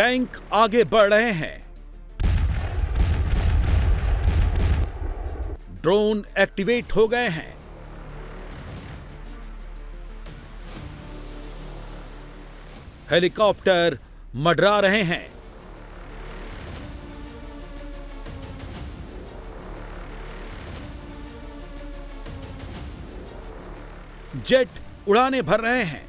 Tank आगे बढ़ रहे हैं। ड्रोन एक्टिवेट हो गए हैं। हेलीकॉप्टर मंडरा रहे हैं। जेट उड़ाने भर रहे हैं।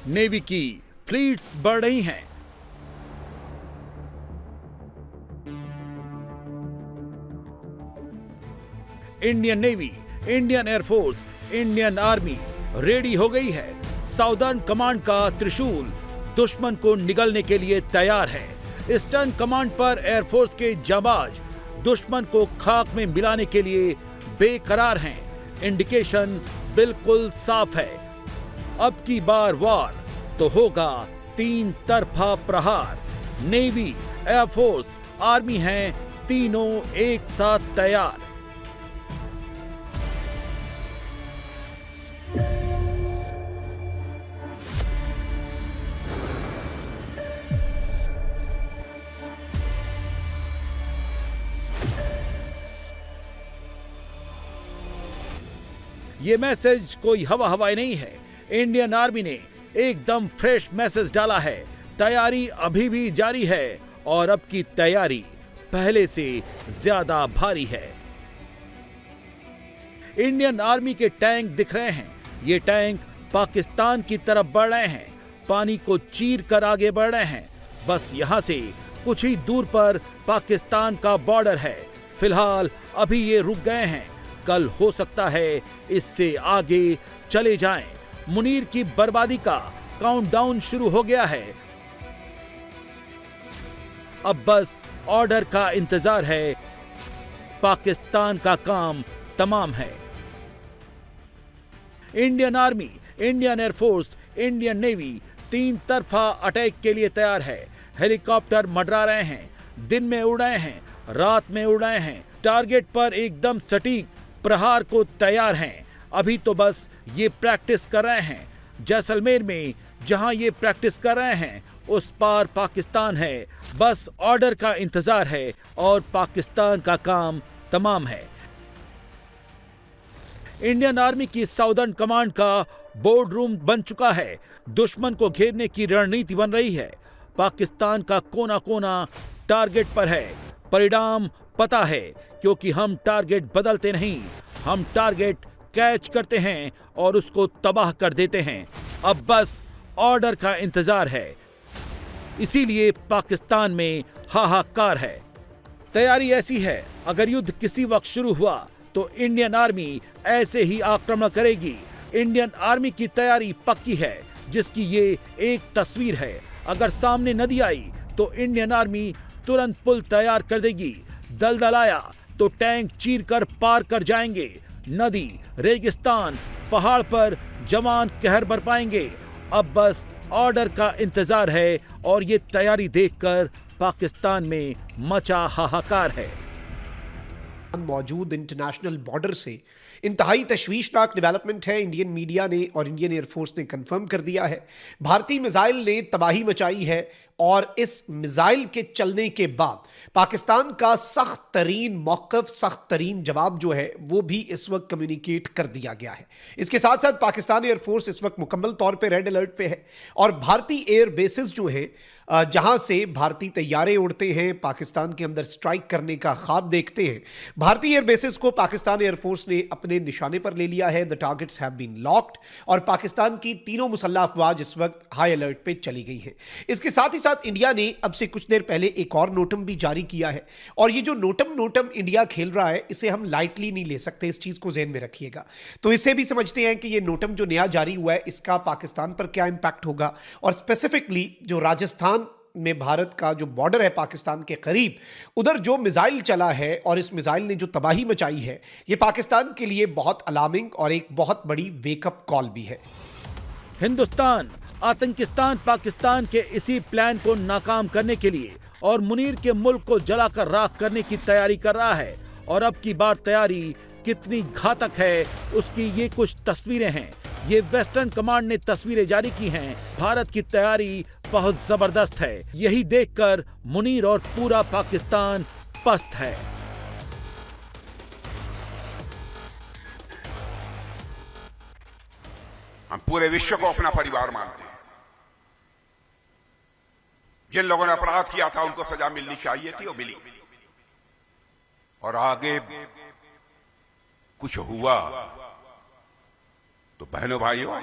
नेवी की फ्लीट्स बढ़ रही हैं। Indian navy, Indian air force, Indian army ready हो गई है। साउदर्न कमांड का त्रिशूल दुश्मन को निगलने के लिए तैयार है। ईस्टर्न कमांड पर एयरफोर्स के जाबाज दुश्मन को खाक में मिलाने के लिए बेकरार हैं। इंडिकेशन बिल्कुल साफ है। अब की बार वार तो होगा 3 तरफा प्रहार। नेवी, एयरफोर्स, आर्मी हैं तीनों एक साथ तैयार। ये मैसेज कोई हवाई नहीं है। इंडियन आर्मी ने एकदम फ्रेश मैसेज डाला है। तैयारी अभी भी जारी है और अब की तैयारी पहले से ज्यादा भारी है। इंडियन आर्मी के टैंक दिख रहे हैं। ये टैंक पाकिस्तान की तरफ बढ़ रहे हैं। पानी को चीर कर आगे बढ़ रहे हैं। बस यहां से कुछ ही दूर पर पाकिस्तान का बॉर्डर है। फिलहाल अभी ये रुक गए हैं। कल हो सकता है इससे आगे चले जाएं। मुनीर की बर्बादी का काउंटडाउन शुरू हो गया है। अब बस ऑर्डर का इंतजार है। पाकिस्तान का काम तमाम है। Indian army, Indian air force, Indian navy 3 तरफा अटैक के लिए तैयार है। हेलीकॉप्टर मंडरा रहे हैं। दिन में उड़ रहे हैं, रात में उड़ रहे हैं। टारगेट पर एकदम सटीक प्रहार को तैयार हैं। अभी तो बस ये प्रैक्टिस कर रहे हैं। जैसलमेर में जहां ये प्रैक्टिस कर रहे हैं उस पार पाकिस्तान है। बस ऑर्डर का इंतजार है और पाकिस्तान का काम तमाम है। इंडियन आर्मी की साउदर्न कमांड का बोर्ड रूम बन चुका है। दुश्मन को घेरने की रणनीति बन रही है। पाकिस्तान का कोना कोना टारगेट पर है। परिणाम पता है, क्योंकि हम टारगेट बदलते नहीं, हम टारगेट कैच करते हैं और उसको तबाह कर देते हैं। अब बस ऑर्डर का इंतजार है। इसीलिए पाकिस्तान में हाहाकार है। तैयारी ऐसी है, अगर युद्ध किसी वक्त शुरू हुआ तो इंडियन आर्मी ऐसे ही आक्रमण करेगी। इंडियन आर्मी की तैयारी पक्की है, जिसकी ये एक तस्वीर है। अगर सामने नदी आई तो इंडियन आर्मी तुरंत पुल तैयार कर देगी। दलदल आया तो टैंक चीर कर पार कर जाएंगे। नदी, रेगिस्तान, पहाड़ पर जवान कहर बरपाएंगे। अब बस ऑर्डर का इंतजार है और ये तैयारी देखकर पाकिस्तान में मचा हाहाकार है। मौजूद इंटरनेशनल बॉर्डर से इंतहाई तशवीशनाक डेवलपमेंट है। इंडियन मीडिया ने और इंडियन एयरफोर्स ने कंफर्म कर दिया है, भारतीय मिसाइल ने तबाही मचाई है और इस मिसाइल के चलने के बाद पाकिस्तान का सख्त तरीन मौक़िफ़, सख्त तरीन जवाब जो है वो भी इस वक्त कम्युनिकेट कर दिया गया है। इसके साथ साथ पाकिस्तान एयरफोर्स इस वक्त मुकम्मल तौर पे रेड अलर्ट पे है और भारतीय एयर बेसिस जो है जहां से भारतीय तैयारे उड़ते हैं, पाकिस्तान के अंदर स्ट्राइक करने का ख्वाब देखते हैं, भारतीय एयर बेसिस को पाकिस्तान एयरफोर्स ने अपने निशाने पर ले लिया है। The targets have been locked और पाकिस्तान की तीनों मुसल्लह अफवाज इस वक्त हाई अलर्ट पे चली गई है। इसके साथ ही साथ इंडिया ने अब से कुछ देर पहले एक और नोटम भी जारी किया है और ये जो नोटम इंडिया खेल रहा है, इसे हम लाइटली नहीं ले सकते। इस चीज को ज़हन में रखिएगा। तो इसे भी समझते हैं कि ये नोटम जो नया जारी हुआ है इसका पाकिस्तान पर क्या इंपैक्ट होगा और स्पेसिफिकली जो राजस्थान में भारत का जो बॉर्डर है पाकिस्तान के करीब, उधर जो मिसाइल चला है और इस मिसाइल ने जो तबाही मचाई है, ये पाकिस्तान के लिए बहुत अलार्मिंग और एक बहुत बड़ी वेकअप कॉल भी है। हिंदुस्तान आतंकिस्तान पाकिस्तान के इसी प्लान को नाकाम करने के लिए और मुनीर के मुल्क को जलाकर राख करने की तैयारी कर रहा है और अब की बार तैयारी कितनी घातक है उसकी ये कुछ तस्वीरें हैं। ये वेस्टर्न कमांड ने तस्वीरें जारी की हैं। भारत की तैयारी बहुत जबरदस्त है। यही देखकर मुनीर और पूरा पाकिस्तान पस्त है। हम पूरे विश्व को अपना परिवार मानते हैं। जिन लोगों ने अपराध किया था उनको सजा मिलनी चाहिए थी, वो मिली। और आगे कुछ हुआ तो बहनों भाइयों,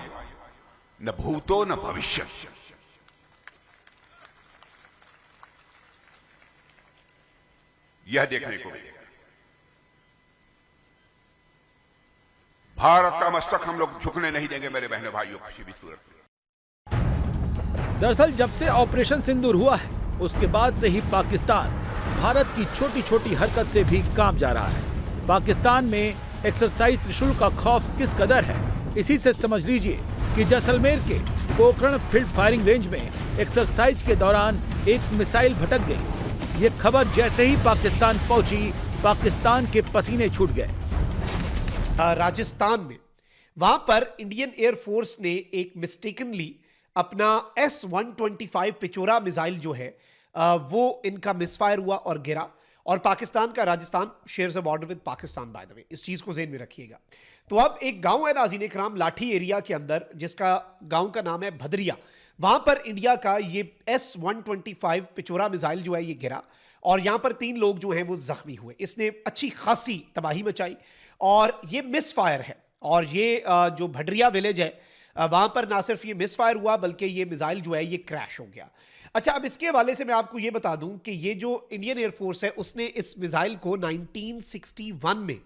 न भूतो न भविष्य। यह देखने को मिलेगा। भारत का मस्तक हम लोग झुकने नहीं देंगे मेरे बहनों भाइयों, किसी भी सूरत में। दरअसल जब से ऑपरेशन सिंदूर हुआ है उसके बाद से ही पाकिस्तान भारत की छोटी छोटी हरकत से भी कांप जा रहा है। पाकिस्तान में एक्सरसाइज त्रिशूल का खौफ किस कदर है, इसी से समझ लीजिए कि जैसलमेर के पोखरण फील्ड फायरिंग रेंज में एक्सरसाइज के दौरान एक मिसाइल भटक गई। ये खबर जैसे ही पाकिस्तान पहुंची, पाकिस्तान के पसीने छूट गए। राजस्थान में वहां पर इंडियन एयरफोर्स ने एक मिस्टेकनली अपना S-125 पिचोरा मिसाइल जो है वो इनका मिसफायर हुआ और गिरा। और पाकिस्तान का Rajasthan shares a border with Pakistan, by the way, इस चीज को ज़हन में रखिएगा। तो अब एक गांव है नाज़रीन इकराम, लाठी एरिया के अंदर, जिसका गांव का नाम है भदरिया। वहां पर इंडिया का ये S-125 पिचोरा मिसाइल जो है ये गिरा और यहां पर 3 लोग जो हैं वो जख्मी हुए। इसने अच्छी खासी तबाही मचाई और ये मिस फायर है। और ये जो भडरिया विलेज है वहां पर ना सिर्फ ये मिस फायर हुआ बल्कि ये मिसाइल जो है ये क्रैश हो गया। अच्छा, अब इसके हवाले से मैं आपको ये बता दूं कि ये जो इंडियन एयरफोर्स है उसने इस मिसाइल को 1961 में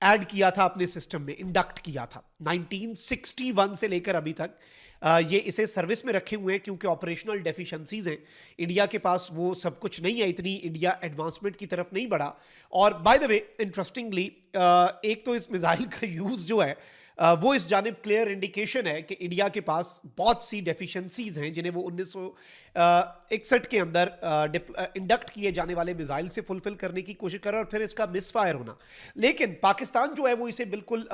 ऐड किया था, अपने सिस्टम में इंडक्ट किया था। 1961 से लेकर अभी तक ये इसे सर्विस में रखे हुए हैं, क्योंकि ऑपरेशनल डेफिशिएंसीज हैं इंडिया के पास, वो सब कुछ नहीं है, इतनी इंडिया एडवांसमेंट की तरफ नहीं बढ़ा। और बाय द वे इंटरेस्टिंगली एक तो इस मिसाइल का यूज़ जो है वो इस जानिब क्लियर इंडिकेशन है कि इंडिया के पास बहुत सी डेफिशिएंसीज हैं जिन्हें वो 1961 के अंदर इंडक्ट किए जाने वाले मिसाइल से फुलफिल करने की कोशिश कर रहा है और फिर इसका मिसफायर होना। लेकिन पाकिस्तान जो है वो इसे बिल्कुल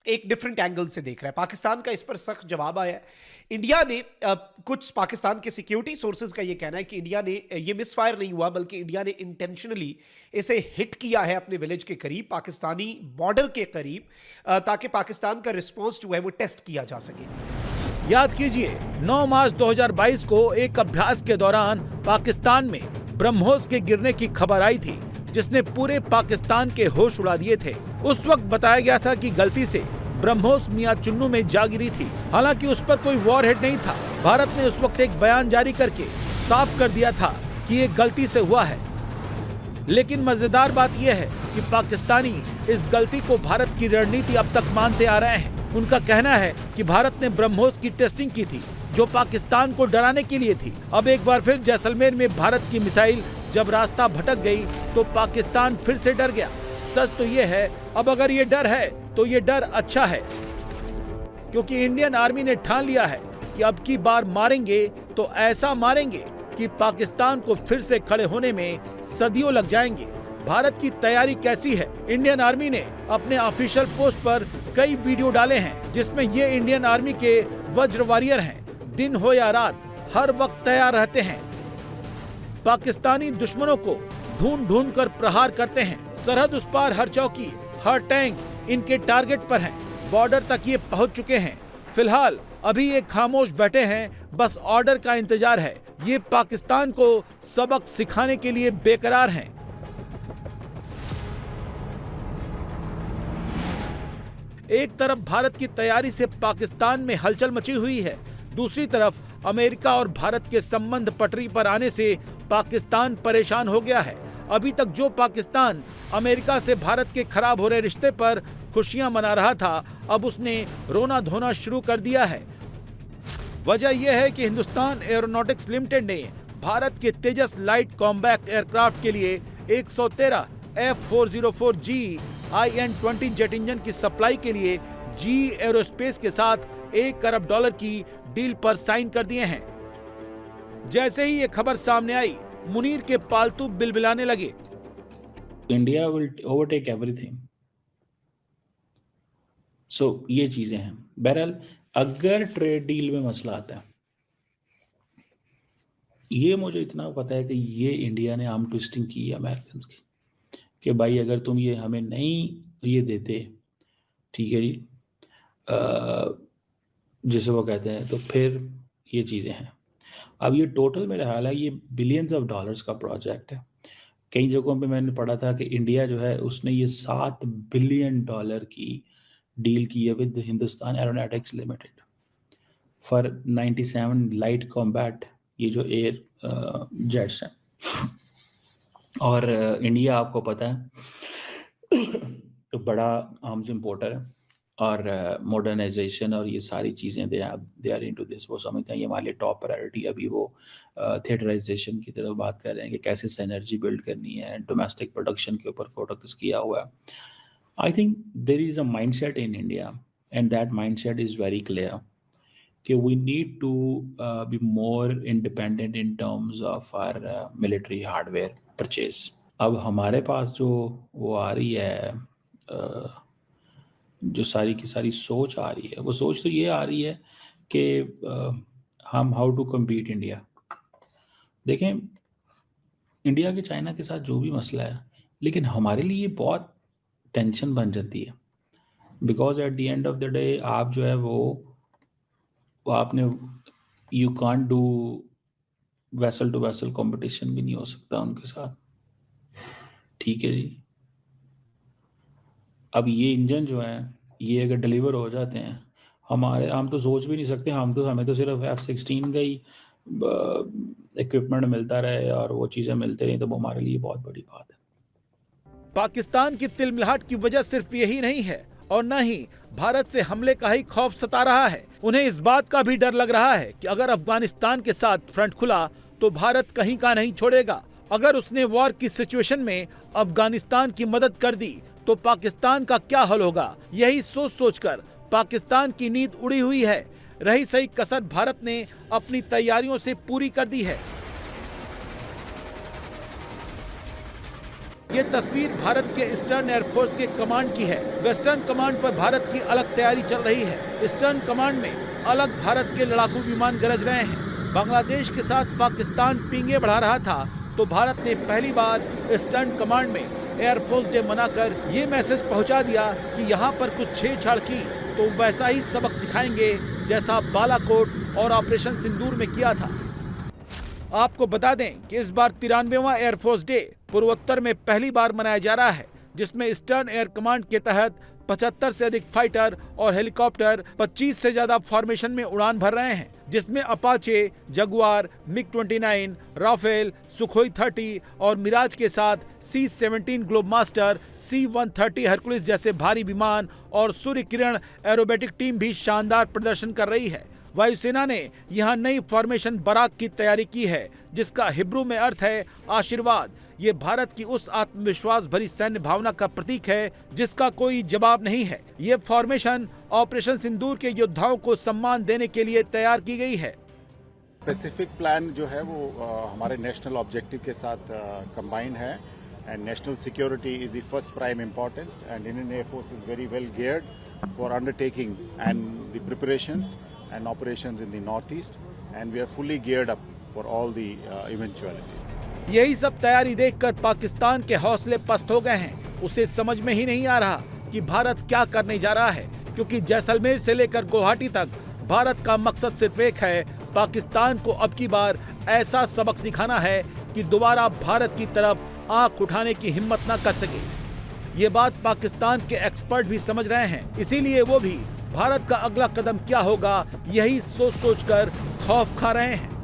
एक डिफरेंट एंगल से देख रहा है। पाकिस्तान का इस पर सख्त जवाब आया है। इंडिया ने कुछ पाकिस्तान के सिक्योरिटी सोर्सेज का ये कहना है कि इंडिया ने ये मिसफायर नहीं हुआ बल्कि इंडिया ने इंटेंशनली इसे हिट किया है अपने विलेज के करीब, पाकिस्तानी बॉर्डर के करीब, ताकि पाकिस्तान का रिस्पॉन्स जो है वो टेस्ट किया जा सके। याद कीजिए 9 मार्च 2022 को एक अभ्यास के दौरान पाकिस्तान में ब्रह्मोस के गिरने की खबर आई थी, जिसने पूरे पाकिस्तान के होश उड़ा दिए थे। उस वक्त बताया गया था कि गलती से ब्रह्मोस मियां चुन्नू में जा गिरी थी। हालांकि उस पर कोई वॉरहेड नहीं था। भारत ने उस वक्त एक बयान जारी करके साफ कर दिया था कि ये गलती से हुआ है। लेकिन मजेदार बात यह है कि पाकिस्तानी इस गलती को भारत की रणनीति अब तक मानते आ रहे हैं। उनका कहना है कि भारत ने ब्रह्मोस की टेस्टिंग की थी, जो पाकिस्तान को डराने के लिए थी। अब एक बार फिर जैसलमेर में भारत की मिसाइल जब रास्ता भटक गई तो पाकिस्तान फिर से डर गया। सच तो ये है, अब अगर ये डर है तो ये डर अच्छा है, क्योंकि इंडियन आर्मी ने ठान लिया है कि अब की बार मारेंगे तो ऐसा मारेंगे कि पाकिस्तान को फिर से खड़े होने में सदियों लग जाएंगे। भारत की तैयारी कैसी है? इंडियन आर्मी ने अपने ऑफिशियल पोस्ट पर कई वीडियो डाले हैं जिसमें ये इंडियन आर्मी के वज्र वॉरियर हैं। दिन हो या रात हर वक्त तैयार रहते हैं। पाकिस्तानी दुश्मनों को ढूंढ ढूंढ कर प्रहार करते हैं। सरहद उस पार हर चौकी, हर टैंक इनके टारगेट पर है। बॉर्डर तक ये पहुंच चुके हैं। फिलहाल अभी ये खामोश बैठे हैं, बस ऑर्डर का इंतजार है। ये पाकिस्तान को सबक सिखाने के लिए बेकरार हैं। एक तरफ भारत की तैयारी से पाकिस्तान में हलचल मची हुई है, दूसरी तरफ अमेरिका और भारत के संबंध पटरी पर आने से पाकिस्तान परेशान हो गया है। अभी तक जो पाकिस्तान अमेरिका से भारत के खराब हो रहे रिश्ते पर खुशियां मना रहा था, अब उसने रोना धोना शुरू कर दिया है। वजह यह है कि हिंदुस्तान एरोनॉटिक्स लिमिटेड ने भारत के तेजस लाइट कॉम्बैट एयरक्राफ्ट के लिए 113 F404G IN-20 जेट इंजन की सप्लाई के लिए जी एरोस्पेस के साथ $1 करोड़ की डील पर साइन कर दिए हैं। जैसे ही ये खबर सामने आई, मुनीर के पालतू बिलबिलाने लगे। India will overtake everything. So ये चीजें हैं। बहरहाल अगर ट्रेड डील में मसला आता है, ये मुझे इतना पता है कि ये इंडिया ने आर्म ट्विस्टिंग की है अमेरिकन की, कि भाई अगर तुम ये हमें नहीं ये देते, ठीक है जी, जिसे वो कहते हैं, तो फिर ये चीज़ें हैं। अब ये टोटल मेरा ख्याल है ये बिलियंस ऑफ डॉलर्स का प्रोजेक्ट है। कई जगहों पे मैंने पढ़ा था कि इंडिया जो है उसने ये $7 बिलियन की डील की है with Hindustan aeronautics limited for 97 light combat, ये जो एयर जेट्स हैं। और इंडिया आपको पता है तो बड़ा आर्म्स इम्पोर्टर है, और मॉडर्नाइजेशन और ये सारी चीज़ें दे आर इनटू दिस। वो समझते हैं ये हमारे लिए टॉप प्रायोरिटी। अभी वो थिएटराइजेशन की तरफ बात कर रहे हैं कि कैसे सिनर्जी बिल्ड करनी है, डोमेस्टिक प्रोडक्शन के ऊपर फोकस किया हुआ है। I think there is a mindset in India and that mindset is very clear कि we need to be more independent in terms of our military hardware purchase. अब हमारे पास जो वो आ रही है जो सारी की सारी सोच आ रही है, वो सोच तो ये आ रही है कि हम हाउ टू कम्पीट इंडिया। देखें, इंडिया के चाइना के साथ जो भी मसला है, लेकिन हमारे लिए बहुत टेंशन बन जाती है, because at the end of the day आप जो है वो आपने you can't do vessel to vessel competition भी नहीं हो सकता उनके साथ, ठीक है जी। अब ये इंजन जो है ये अगर डिलीवर हो जाते हैं, हम तो सोच भी नहीं सकते, हमें तो सिर्फ F-16 का ही इक्विपमेंट मिलता रहे और वो चीज़ें मिलते रही, तो वो हमारे लिए बहुत बड़ी बात है। पाकिस्तान की तिलमिलाहट की वजह सिर्फ यही नहीं है, और न ही भारत से हमले का ही खौफ सता रहा है। उन्हें इस बात का भी डर लग रहा है कि अगर अफगानिस्तान के साथ फ्रंट खुला तो भारत कहीं का नहीं छोड़ेगा। अगर उसने वॉर की सिचुएशन में अफगानिस्तान की मदद कर दी तो पाकिस्तान का क्या हल होगा, यही सोच सोचकर पाकिस्तान की नींद उड़ी हुई है। रही सही कसर भारत ने अपनी तैयारियों से पूरी कर दी है। ये तस्वीर भारत के ईस्टर्न एयरफोर्स के कमांड की है। वेस्टर्न कमांड पर भारत की अलग तैयारी चल रही है। ईस्टर्न कमांड में अलग भारत के लड़ाकू विमान गरज रहे हैं। बांग्लादेश के साथ पाकिस्तान पींगे बढ़ा रहा था तो भारत ने पहली बार ईस्टर्न कमांड में एयरफोर्स डे मनाकर ये मैसेज पहुंचा दिया कि यहाँ पर कुछ छेड़छाड़ की तो वैसा ही सबक सिखाएंगे जैसा बालाकोट और ऑपरेशन सिंदूर में किया था। आपको बता दें कि इस बार 93वां एयरफोर्स डे पूर्वोत्तर में पहली बार मनाया जा रहा है, जिसमें ईस्टर्न एयर कमांड के तहत 75 से अधिक फाइटर और हेलीकॉप्टर 25 से ज्यादा फॉर्मेशन में उड़ान भर रहे हैं, जिसमें अपाचे, जगुआर, मिग-29, राफेल, सुखोई 30 और मिराज के साथ C-17 ग्लोबमास्टर, C-130 हरकुलिस जैसे भारी विमान और सूर्य किरण एरोबेटिक टीम भी शानदार प्रदर्शन कर रही है। वायुसेना ने यहाँ नई फॉर्मेशन बराक की तैयारी की है, जिसका हिब्रू में अर्थ है आशीर्वाद। ये भारत की उस आत्मविश्वास भरी सैन्य भावना का प्रतीक है जिसका कोई जवाब नहीं है। ये फॉर्मेशन ऑपरेशन सिंदूर के योद्धाओं को सम्मान देने के लिए तैयार की गई है। स्पेसिफिक प्लान जो है वो हमारे नेशनल ऑब्जेक्टिव के साथ कंबाइन है, and national security is the first prime importance, and Indian air force is very well geared for undertaking and the preparations and operations in the northeast, and we are fully geared up for all the eventualities. यही सब तैयारी देखकर पाकिस्तान के हौसले पस्त हो गए हैं। उसे समझ में ही नहीं आ रहा कि भारत क्या करने जा रहा है, क्योंकि जैसलमेर से लेकर गुवाहाटी तक भारत का मकसद सिर्फ एक है, पाकिस्तान को अब की बार ऐसा सबक सिखाना है कि दोबारा भारत की तरफ आंख उठाने की हिम्मत न कर सके। ये बात पाकिस्तान के एक्सपर्ट भी समझ रहे हैं, इसीलिए वो भी भारत का अगला कदम क्या होगा यही सोच सोचकर खौफ खा रहे हैं।